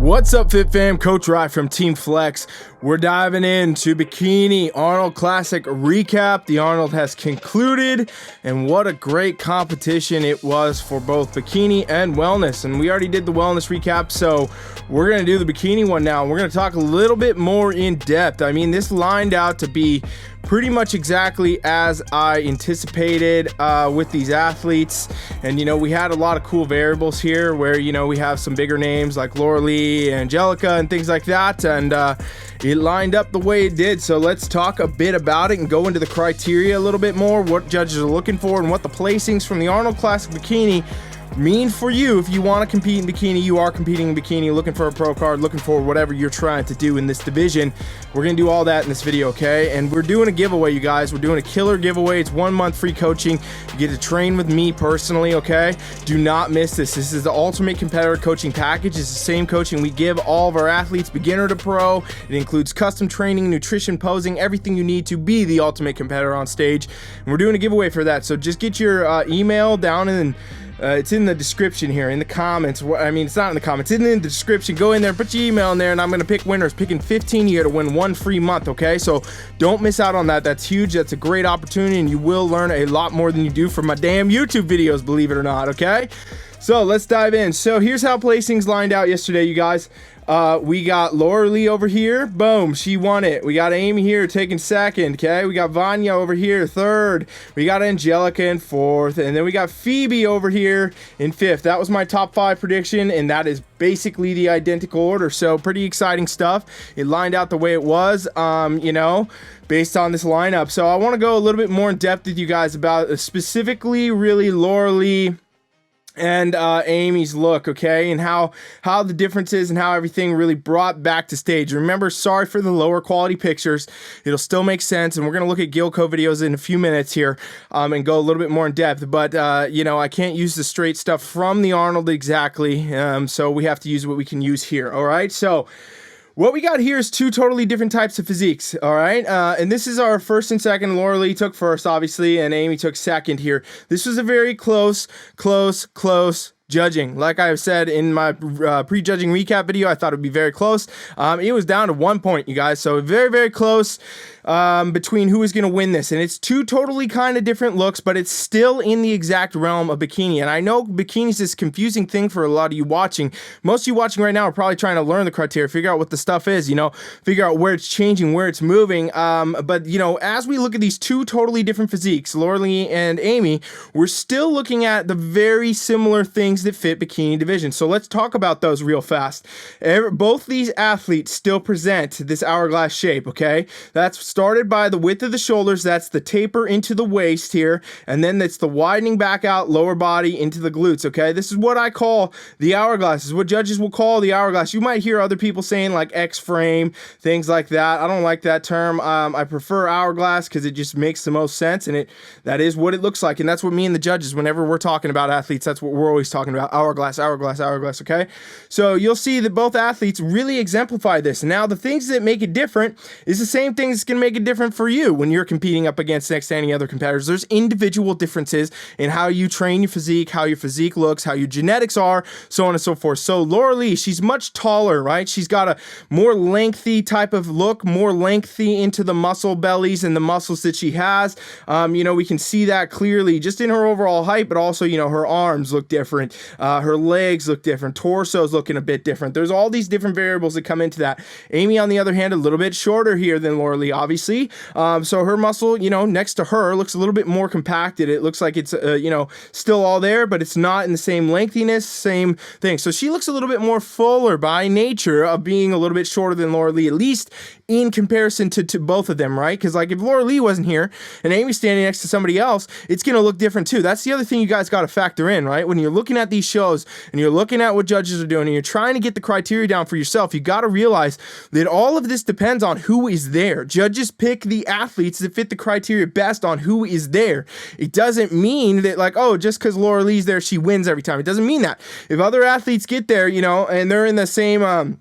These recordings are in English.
What's up, Fit Fam? Coach Rye from Team Flex. We're diving into Bikini Arnold Classic recap. The Arnold has concluded, and what a great competition it was for both Bikini and Wellness. And we already did the Wellness recap, so we're going to do the Bikini one now. We're going to talk a little bit more in depth. I mean, this lined out to be pretty much exactly as I anticipated with these athletes. And, you know, we had a lot of cool variables here where, you know, we have some bigger names like Lauralie, Angelica, and things like that. And it lined up the way it did. So let's talk a bit about it and go into the criteria a little bit more, what judges are looking for, and what the placings from the Arnold Classic Bikini mean for you. If you want to compete in bikini, you are competing in bikini, looking for a pro card, looking for whatever you're trying to do in this division. We're going to do all that in this video, okay? And we're doing a giveaway, you guys. We're doing a killer giveaway. It's 1 month free coaching. You get to train with me personally, okay? Do not miss this. This is the ultimate competitor coaching package. It's the same coaching we give all of our athletes, beginner to pro. It includes custom training, nutrition, posing, everything you need to be the ultimate competitor on stage. And we're doing a giveaway for that. So just get your email down in it's in the description here, in the comments. I mean, it's not in the comments, it's in the description. Go in there, put your email in there, and I'm gonna pick winners, picking 15 here to win 1 free month, okay? So don't miss out on that. That's huge. That's a great opportunity, and you will learn a lot more than you do from my damn YouTube videos, believe it or not, okay? So let's dive in. So here's how placings lined out yesterday, you guys. We got Lauralie over here, boom, she won it. We got Aimee here taking second, okay? We got Vanya over here third. We got Angelica in fourth, and then we got Phoebe over here in fifth. That was my top 5 prediction, and that is basically the identical order. So pretty exciting stuff. It lined out the way it was, you know, based on this lineup. So I want to go a little bit more in depth with you guys about specifically really Lauralie and Aimee's look, okay, and how the differences and how everything really brought back to stage. Remember, sorry for the lower quality pictures. It'll still make sense, and we're gonna look at Gilco videos in a few minutes here and go a little bit more in depth. But you know, I can't use the straight stuff from the Arnold exactly, so we have to use what we can use here. All right, so what we got here is 2 totally different types of physiques, all right? And this is our first and second. Lauralie took first, obviously, and Aimee took second here. This was a very close judging. Like I said in my pre-judging recap video, I thought it would be very close. It was down to 1 point, you guys, so very close between who is going to win this. And it's 2 totally kind of different looks, but it's still in the exact realm of bikini. And I know bikini is this confusing thing for a lot of you watching. Most of you watching right now are probably trying to learn the criteria, figure out what the stuff is, you know, figure out where it's changing, where it's moving. But, you know, as we look at these 2 totally different physiques, Lauralie and Aimee, we're still looking at the very similar things that fit bikini division. So let's talk about those real fast. Both these athletes still present this hourglass shape, okay? That's started by the width of the shoulders, that's the taper into the waist here, and then that's the widening back out lower body into the glutes, okay? This is what I call the hourglass. This is what judges will call the hourglass. You might hear other people saying like X frame, things like that. I don't like that term. I prefer hourglass because it just makes the most sense, and that is what it looks like, and that's what me and the judges, whenever we're talking about athletes, that's what we're always talking about, hourglass, okay? So you'll see that both athletes really exemplify this. Now, the things that make it different is the same things that's going to make it different for you when you're competing up against next to any other competitors. There's individual differences in how you train your physique, how your physique looks, how your genetics are, so on and so forth. So Lauralie, she's much taller, right? She's got a more lengthy type of look, more lengthy into the muscle bellies and the muscles that she has. You know, we can see that clearly just in her overall height, but also, you know, her arms look different. Her legs look different. Torso's looking a bit different. There's all these different variables that come into that. Aimee, on the other hand, a little bit shorter here than Lauralie, obviously. So her muscle, you know, next to her looks a little bit more compacted. It looks like it's, you know, still all there, but it's not in the same lengthiness, same thing. So she looks a little bit more fuller by nature of being a little bit shorter than Lauralie, at least in comparison to both of them, right? Because like if Lauralie wasn't here and Aimee's standing next to somebody else, it's going to look different too. That's the other thing you guys got to factor in, right? When you're looking at these shows and you're looking at what judges are doing and you're trying to get the criteria down for yourself, you got to realize that all of this depends on who is there. Judges pick the athletes that fit the criteria best on who is there. It doesn't mean that like, oh, just because Lauralie's there, she wins every time. It doesn't mean that. If other athletes get there, you know, and they're in the same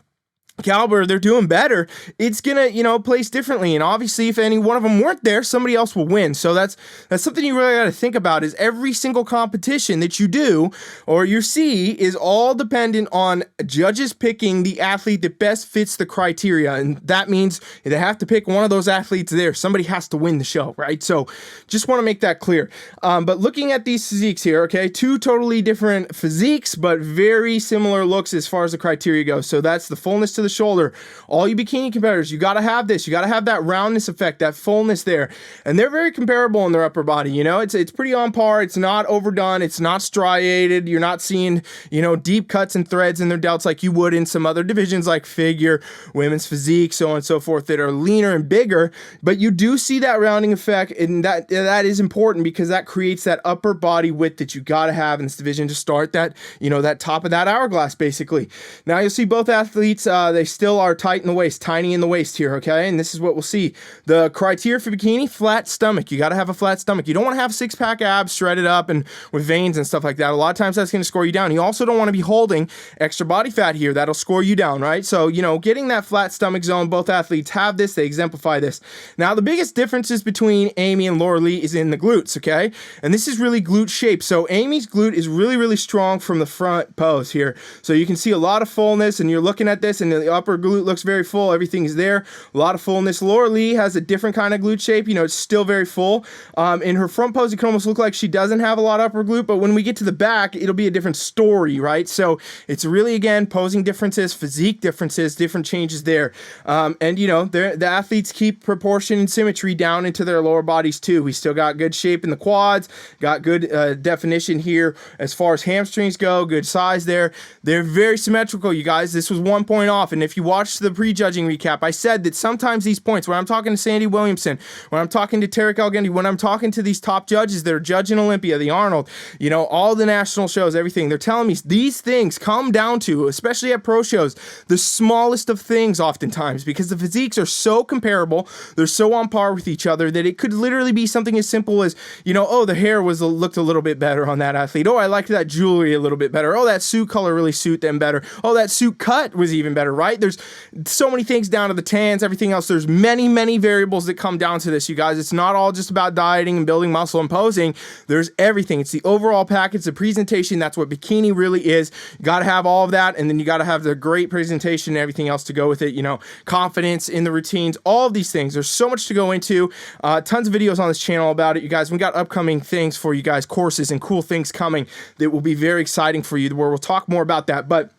caliber, they're doing better, it's gonna, you know, place differently. And obviously, if any one of them weren't there, somebody else will win. So that's something you really got to think about. Is every single competition that you do or you see is all dependent on judges picking the athlete that best fits the criteria, and that means they have to pick one of those athletes there. Somebody has to win the show, right? So just want to make that clear. But looking at these physiques here, okay, two totally different physiques, but very similar looks as far as the criteria goes. So that's the fullness to the shoulder. All you bikini competitors, you got to have this. You got to have that roundness effect, that fullness there. And they're very comparable in their upper body. You know, it's pretty on par. It's not overdone. It's not striated. You're not seeing, you know, deep cuts and threads in their delts like you would in some other divisions like figure, women's physique, so on and so forth, that are leaner and bigger. But you do see that rounding effect, and that is important because that creates that upper body width that you got to have in this division to start that, you know, that top of that hourglass basically. Now you'll see both athletes, they still are tight in the waist, tiny in the waist here, okay? And this is what we'll see. The criteria for bikini, flat stomach. You got to have a flat stomach. You don't want to have six-pack abs shredded up and with veins and stuff like that. A lot of times that's going to score you down. You also don't want to be holding extra body fat here. That'll score you down, right? So, you know, getting that flat stomach zone, both athletes have this. They exemplify this. Now, the biggest differences between Aimee and Lauralie is in the glutes, okay? And this is really glute shape. So Aimee's glute is really, really strong from the front pose here. So you can see a lot of fullness, and you're looking at this, and the upper glute looks very full. Everything is there. A lot of fullness. Lauralie has a different kind of glute shape. You know, it's still very full. In her front pose, it can almost look like she doesn't have a lot of upper glute, but when we get to the back, it'll be a different story, right? So it's really, again, posing differences, physique differences, different changes there. And, you know, the athletes keep proportion and symmetry down into their lower bodies, too. We still got good shape in the quads, got good definition here as far as hamstrings go, good size there. They're very symmetrical, you guys. This was 1 point off, and if you watched the prejudging recap, I said that sometimes these points, when I'm talking to Sandy Williamson, when I'm talking to Tarek Elgendi, when I'm talking to these top judges that are judging Olympia, the Arnold, you know, all the national shows, everything, they're telling me these things come down to, especially at pro shows, the smallest of things oftentimes, because the physiques are so comparable, they're so on par with each other that it could literally be something as simple as, you know, oh, the hair looked a little bit better on that athlete. Oh, I liked that jewelry a little bit better. Oh, that suit color really suit them better. Oh, that suit cut was even better, right? There's so many things down to the tans, everything else. There's many, many variables that come down to this, you guys. It's not all just about dieting and building muscle and posing. There's everything. It's the overall package, the presentation. That's what bikini really is. You got to have all of that, and then you got to have the great presentation and everything else to go with it. You know, confidence in the routines, all of these things. There's so much to go into. Tons of videos on this channel about it, you guys. We got upcoming things for you guys, courses and cool things coming that will be very exciting for you, where we'll talk more about that. But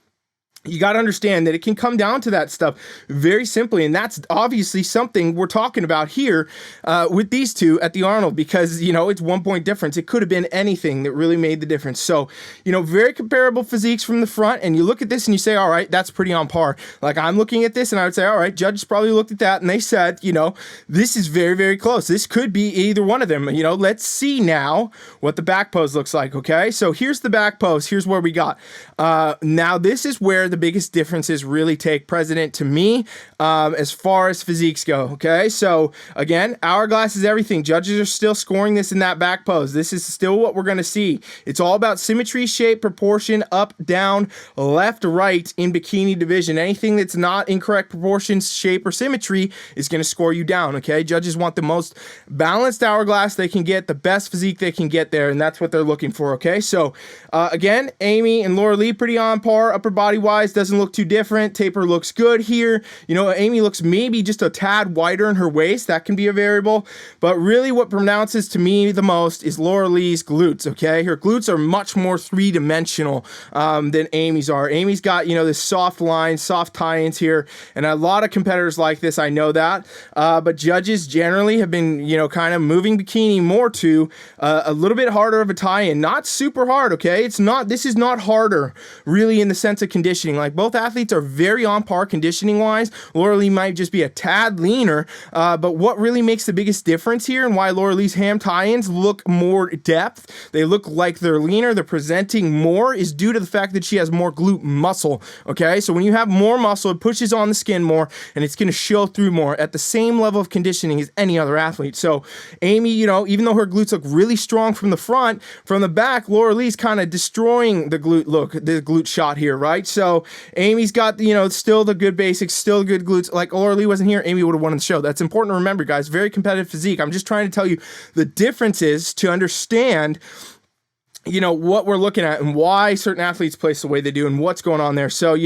you got to understand that it can come down to that stuff very simply, and that's obviously something we're talking about here with these two at the Arnold, because, you know, it's 1 point difference. It could have been anything that really made the difference. So, you know, very comparable physiques from the front, and you look at this and you say, all right, that's pretty on par. Like, I'm looking at this and I would say, all right, judges probably looked at that and they said, you know, this is very, very close. This could be either one of them. You know, let's see now what the back pose looks like, okay? So here's the back pose. Here's where we got. Now, this is where the biggest differences really take precedent to me as far as physiques go, okay? So, again, hourglass is everything. Judges are still scoring this in that back pose. This is still what we're going to see. It's all about symmetry, shape, proportion, up, down, left, right in bikini division. Anything that's not in correct proportions, shape, or symmetry is going to score you down, okay? Judges want the most balanced hourglass they can get, the best physique they can get there, and that's what they're looking for, okay? So, again, Aimee and Lauralie pretty on par, upper body wise, doesn't look too different. Taper looks good here. You know, Aimee looks maybe just a tad wider in her waist. That can be a variable, but really what pronounces to me the most is Lauralie's glutes, okay? Her glutes are much more three-dimensional than Aimee's are. Aimee's got, you know, this soft line, soft tie-ins here, and a lot of competitors like this, I know that, but judges generally have been, you know, kind of moving bikini more to a little bit harder of a tie-in. Not super hard, okay? This is not harder, really, in the sense of conditioning. Like, both athletes are very on par conditioning-wise. Lauralie might just be a tad leaner, but what really makes the biggest difference here and why Lauralie's ham tie-ins look more depth, they look like they're leaner, they're presenting more, is due to the fact that she has more glute muscle, okay? So when you have more muscle, it pushes on the skin more, and it's going to show through more at the same level of conditioning as any other athlete. So Aimee, you know, even though her glutes look really strong from the front, from the back, Lauralie's kind of destroying the glute look, the glute shot here, right? So So Aimee's got, still the good basics, still good glutes. Like Lauralie wasn't here, Aimee would have won the show. That's important to remember, guys. Very competitive physique. I'm just trying to tell you the differences to understand what we're looking at and why certain athletes place the way they do and what's going on there. So,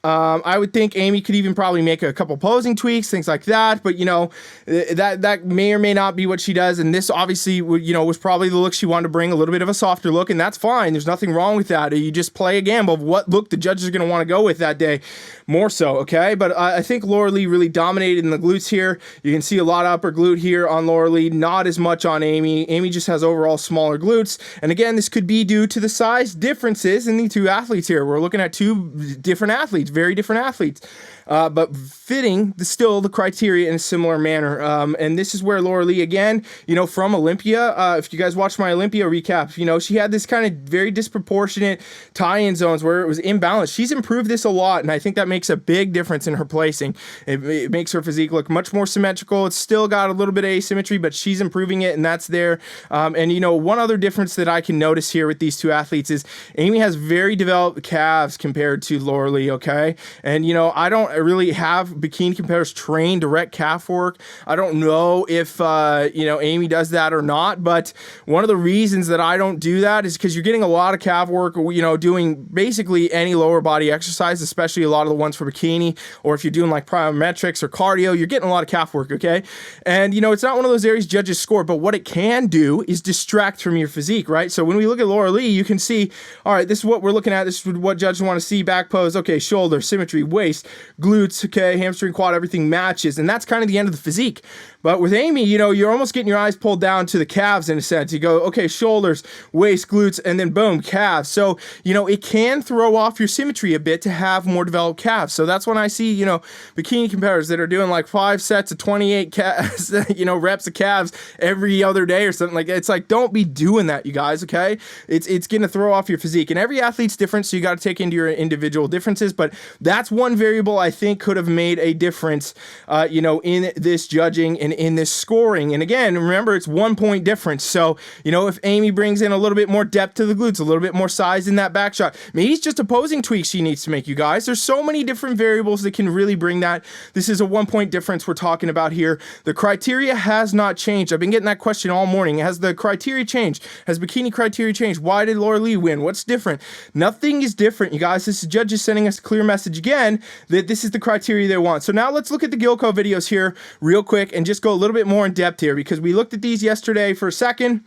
I would think Aimee could even probably make a couple posing tweaks, things like that. But, that may or may not be what she does. And this obviously, was probably the look she wanted to bring, a little bit of a softer look. And that's fine. There's nothing wrong with that. You just play a gamble of what look the judges are going to want to go with that day more so. Okay. But I think Lauralie really dominated in the glutes here. You can see a lot of upper glute here on Lauralie, not as much on Aimee. Aimee just has overall smaller glutes. And again, this could be due to the size differences in the two athletes here. We're looking at two different athletes, very different athletes, but fitting still the criteria in a similar manner. And this is where Lauralie, again, from Olympia, if you guys watch my Olympia recap, she had this kind of very disproportionate tie-in zones where it was imbalanced. She's improved this a lot, and I think that makes a big difference in her placing. It makes her physique look much more symmetrical. It's still got a little bit of asymmetry, but she's improving it, and that's there. And one other difference that I can notice here with these two athletes is Aimee has very developed calves compared to Lauralie, okay? And, I don't really have bikini competitors train direct calf work. I don't know if, Aimee does that or not, but one of the reasons that I don't do that is because you're getting a lot of calf work, doing basically any lower body exercise, especially a lot of the ones for bikini, or if you're doing like plyometrics or cardio, you're getting a lot of calf work, okay? And, it's not one of those areas judges score, but what it can do is distract from your physique, right? So when we look at Lauralie, you can see, all right, this is what we're looking at. This is what judges want to see. Back pose, okay, shoulder, symmetry, waist, glutes, okay, hamstring, quad, everything matches. And that's kind of the end of the physique. But with Aimee, you're almost getting your eyes pulled down to the calves in a sense. You go, okay, shoulders, waist, glutes, and then boom, calves. So, it can throw off your symmetry a bit to have more developed calves. So that's when I see, bikini competitors that are doing like 5 sets of 28 calves, reps of calves every other day or something like that. It's like, don't be doing that, you guys, okay? It's going to throw off your physique. And every athlete's different, so you got to take into your individual differences. But that's one variable I think could have made a difference, in this judging and in this scoring. And again, remember, it's 1 point difference. So, if Aimee brings in a little bit more depth to the glutes, a little bit more size in that back shot, maybe it's just a posing tweak she needs to make, you guys. There's so many different variables that can really bring that. This is a 1 point difference we're talking about here. The criteria has not changed. I've been getting that question all morning. Has the criteria changed? Has bikini criteria changed? Why did Lauralie win? What's different? Nothing is different, you guys. This is judges sending us a clear message again that this is the criteria they want. So now let's look at the Gilco videos here real quick and just go a little bit more in depth here, because we looked at these yesterday for a second.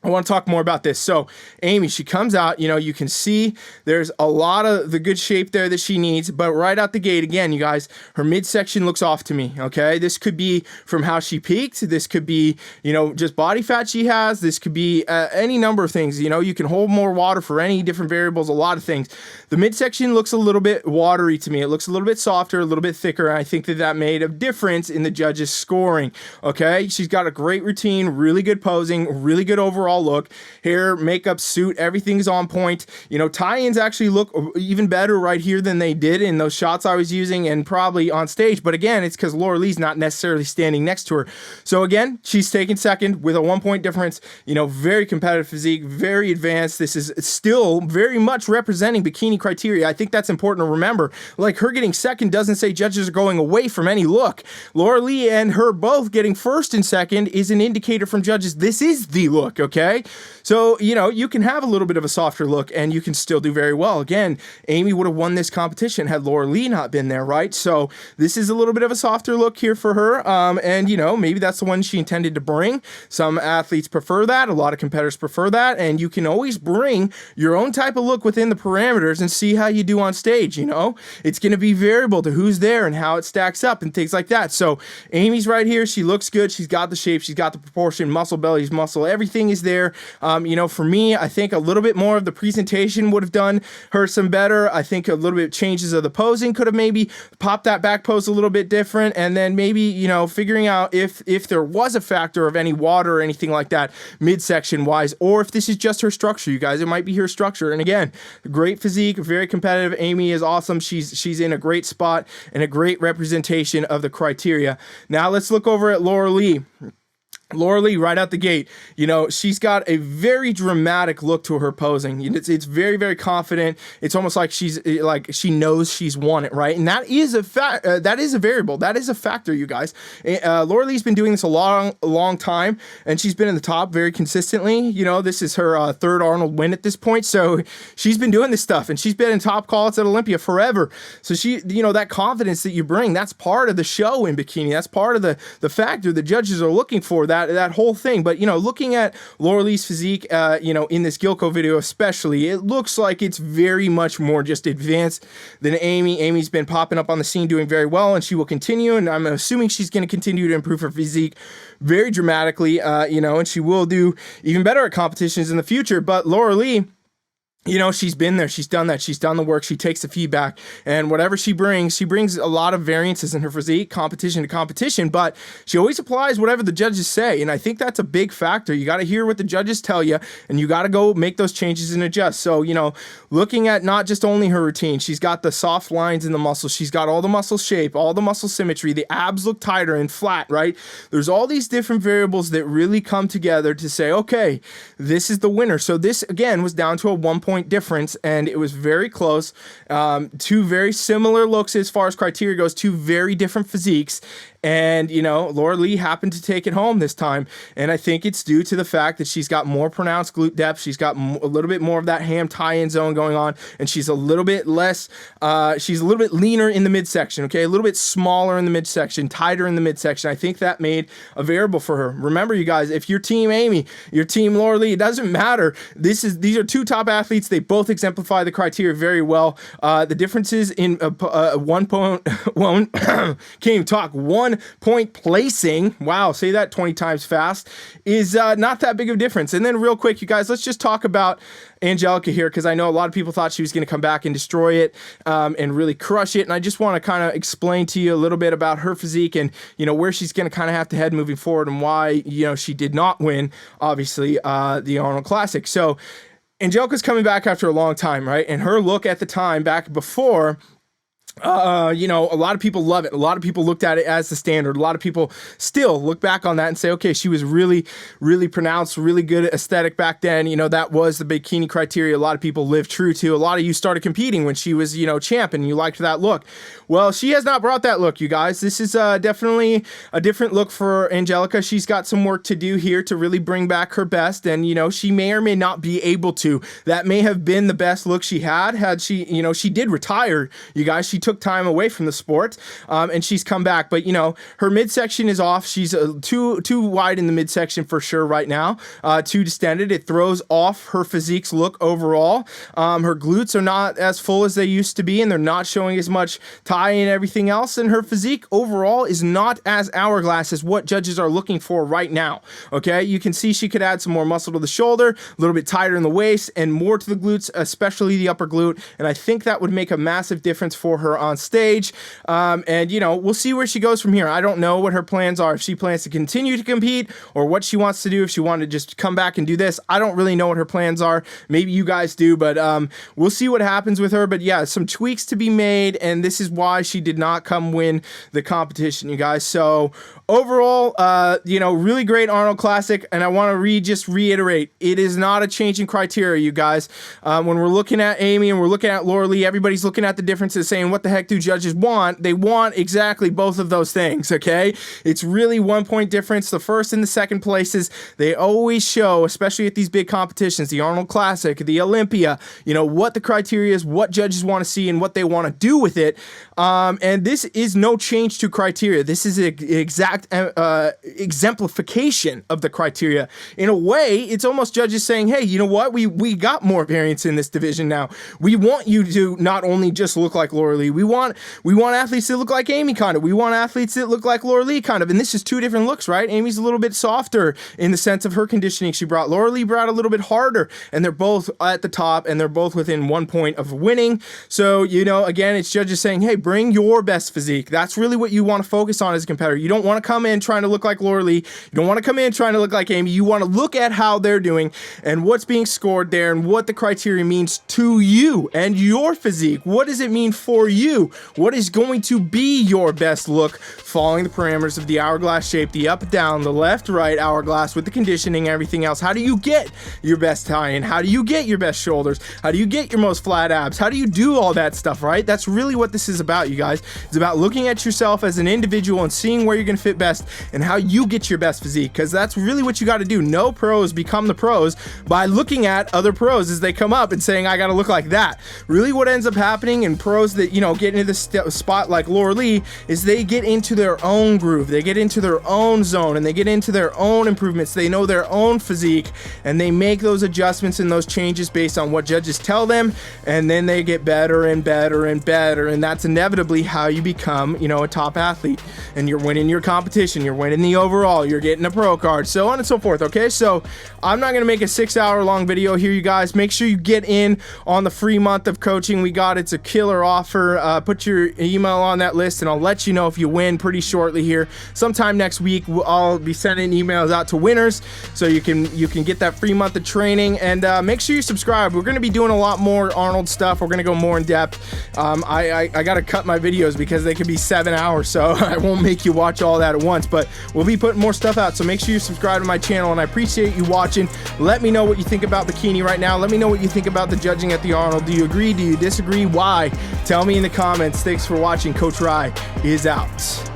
I want to talk more about this. So Aimee, she comes out, you can see there's a lot of the good shape there that she needs, but right out the gate, again, you guys, her midsection looks off to me, okay? This could be from how she peaked. This could be, just body fat she has. This could be any number of things. You can hold more water for any different variables, a lot of things. The midsection looks a little bit watery to me. It looks a little bit softer, a little bit thicker, and I think that made a difference in the judges' scoring, okay? She's got a great routine, really good posing, really good overall look. Hair, makeup, suit, everything's on point. Tie-ins actually look even better right here than they did in those shots I was using and probably on stage. But again, it's because Lauralie's not necessarily standing next to her. So again, she's taking second with a 1 point difference. Very competitive physique, very advanced. This is still very much representing bikini criteria. I think that's important to remember. Like, her getting second doesn't say judges are going away from any look. Lauralie and her both getting first and second is an indicator from judges. This is the look, okay? So, you can have a little bit of a softer look and you can still do very well. Again, Aimee would have won this competition had Lauralie not been there, right? So this is a little bit of a softer look here for her. And, maybe that's the one she intended to bring. Some athletes prefer that. A lot of competitors prefer that. And you can always bring your own type of look within the parameters and see how you do on stage, It's going to be variable to who's there and how it stacks up and things like that. So Aimee's right here. She looks good. She's got the shape. She's got the proportion, muscle, belly's muscle. Everything is there. For me, I think a little bit more of the presentation would have done her some better. I think a little bit of changes of the posing could have maybe popped that back pose a little bit different. And then maybe, figuring out if there was a factor of any water or anything like that midsection wise, or if this is just her structure, you guys, it might be her structure. And again, great physique, very competitive. Aimee is awesome. She's in a great spot and a great representation of the criteria. Now let's look over at Lauralie. Lauralie, right out the gate, you know, she's got a very dramatic look to her posing. It's very, very confident. It's almost like she knows she's won it, right? And that is a fact. That is a variable. That is a factor, you guys. Lauralie's been doing this a long time, and she's been in the top very consistently. You know, this is her third Arnold win at this point, so she's been doing this stuff, and she's been in top calls at Olympia forever. So she, you know, that confidence that you bring, that's part of the show in bikini. That's part of the factor the judges are looking for. That whole thing. But, you know, looking at Lauralie's physique, you know, in this Gilco video especially, it looks like it's very much more just advanced than Aimee. Aimee's been popping up on the scene doing very well, and she will continue, and I'm assuming she's going to continue to improve her physique very dramatically, you know, and she will do even better at competitions in the future. But Lauralie, you know, she's been there, she's done that, she's done the work, she takes the feedback, and whatever she brings a lot of variances in her physique, competition to competition, but she always applies whatever the judges say, and I think that's a big factor. You got to hear what the judges tell you, and you got to go make those changes and adjust. So, you know, looking at not just only her routine, she's got the soft lines in the muscles, she's got all the muscle shape, all the muscle symmetry, the abs look tighter and flat, right? There's all these different variables that really come together to say, okay, this is the winner. So this, again, was down to a 1-point difference, and it was very close. Two very similar looks as far as criteria goes, two very different physiques, and, you know, Lauralie happened to take it home this time, and I think it's due to the fact that she's got more pronounced glute depth, she's got a little bit more of that ham tie-in zone going on, and she's a little bit less, she's a little bit leaner in the midsection, okay, a little bit smaller in the midsection, tighter in the midsection. I think that made a variable for her. Remember, you guys, if you're Team Aimee, you're Team Lauralie, it doesn't matter. These are two top athletes. They both exemplify the criteria very well. The differences in 1 point placing, wow, say that 20 times fast, is not that big of a difference. And then real quick, you guys, let's just talk about Angelica here, because I know a lot of people thought she was going to come back and destroy it and really crush it. And I just want to kind of explain to you a little bit about her physique and, you know, where she's going to kind of have to head moving forward and why, you know, she did not win, obviously, the Arnold Classic. So Angelica's coming back after a long time, right? And her look at the time back before, you know, a lot of people love it. A lot of people looked at it as the standard. A lot of people still look back on that and say, okay, she was really, really pronounced, really good aesthetic back then. You know, that was the bikini criteria a lot of people lived true to. A lot of you started competing when she was, you know, champ, and you liked that look. Well, she has not brought that look, you guys. This is definitely a different look for Angelica. She's got some work to do here to really bring back her best, and, you know, she may or may not be able to. That may have been the best look she had she, you know, she did retire, you guys. She took time away from the sport, and she's come back, but, you know, her midsection is off. She's too wide in the midsection for sure right now, too distended. It throws off her physique's look overall. Her glutes are not as full as they used to be, and they're not showing as much tie and everything else, and her physique overall is not as hourglass as what judges are looking for right now. Okay, you can see she could add some more muscle to the shoulder, a little bit tighter in the waist, and more to the glutes, especially the upper glute, and I think that would make a massive difference for her on stage. And, you know, we'll see where she goes from here. I don't know what her plans are, if she plans to continue to compete or what she wants to do, if she wanted to just come back and do this. I don't really know what her plans are. Maybe you guys do, but we'll see what happens with her. But yeah, some tweaks to be made, and this is why she did not come win the competition, you guys. So overall, you know, really great Arnold Classic, and I want to just reiterate, it is not a change in criteria, you guys. When we're looking at Aimee and we're looking at Lauralie, everybody's looking at the differences, saying, what the heck do judges want? They want exactly both of those things, okay? It's really 1 point difference. The first and the second places, they always show, especially at these big competitions, the Arnold Classic, the Olympia, you know, what the criteria is, what judges want to see, and what they want to do with it. And this is no change to criteria. This is an exact exemplification of the criteria. In a way, it's almost judges saying, hey, you know what? We got more variance in this division now. We want you to not only just look like Lauralie, we want athletes that look like Aimee, kind of. We want athletes that look like Lauralie, kind of. And this is two different looks, right? Aimee's a little bit softer in the sense of her conditioning she brought. Lauralie brought a little bit harder, and they're both at the top, and they're both within 1 point of winning. So, you know, again, it's judges saying, hey, bring your best physique. That's really what you want to focus on as a competitor. You don't want to come in trying to look like Lauralie. You don't want to come in trying to look like Aimee. You want to look at how they're doing and what's being scored there and what the criteria means to you and your physique. What does it mean for you. What is going to be your best look following the parameters of the hourglass shape, the up, down, the left, right hourglass with the conditioning, everything else? How do you get your best tie-in? How do you get your best shoulders? How do you get your most flat abs? How do you do all that stuff, right? That's really what this is about, you guys. It's about looking at yourself as an individual and seeing where you're going to fit best and how you get your best physique, because that's really what you got to do. No pros become the pros by looking at other pros as they come up and saying, I got to look like that. Really what ends up happening in pros that, you know, get into this spot like Lauralie is they get into their own groove. They get into their own zone and they get into their own improvements. They know their own physique and they make those adjustments and those changes based on what judges tell them, and then they get better and better and better, and that's inevitably how you become, you know, a top athlete, and you're winning your competition, you're winning the overall, you're getting a pro card, so on and so forth. Okay, so I'm not gonna make a 6-hour long video here, you guys. Make sure you get in on the free month of coaching we got. It's a killer offer. Put your email on that list and I'll let you know if you win pretty shortly here. Sometime next week I'll be sending emails out to winners so you can get that free month of training. And make sure you subscribe. We're going to be doing a lot more Arnold stuff. We're going to go more in depth. I got to cut my videos because they could be 7 hours, so I won't make you watch all that at once, but we'll be putting more stuff out, so make sure you subscribe to my channel, and I appreciate you watching. Let me know what you think about bikini right now. Let me know what you think about the judging at the Arnold. Do you agree? Do you disagree? Why? Tell me in the comments. Thanks for watching. Coach Rye is out.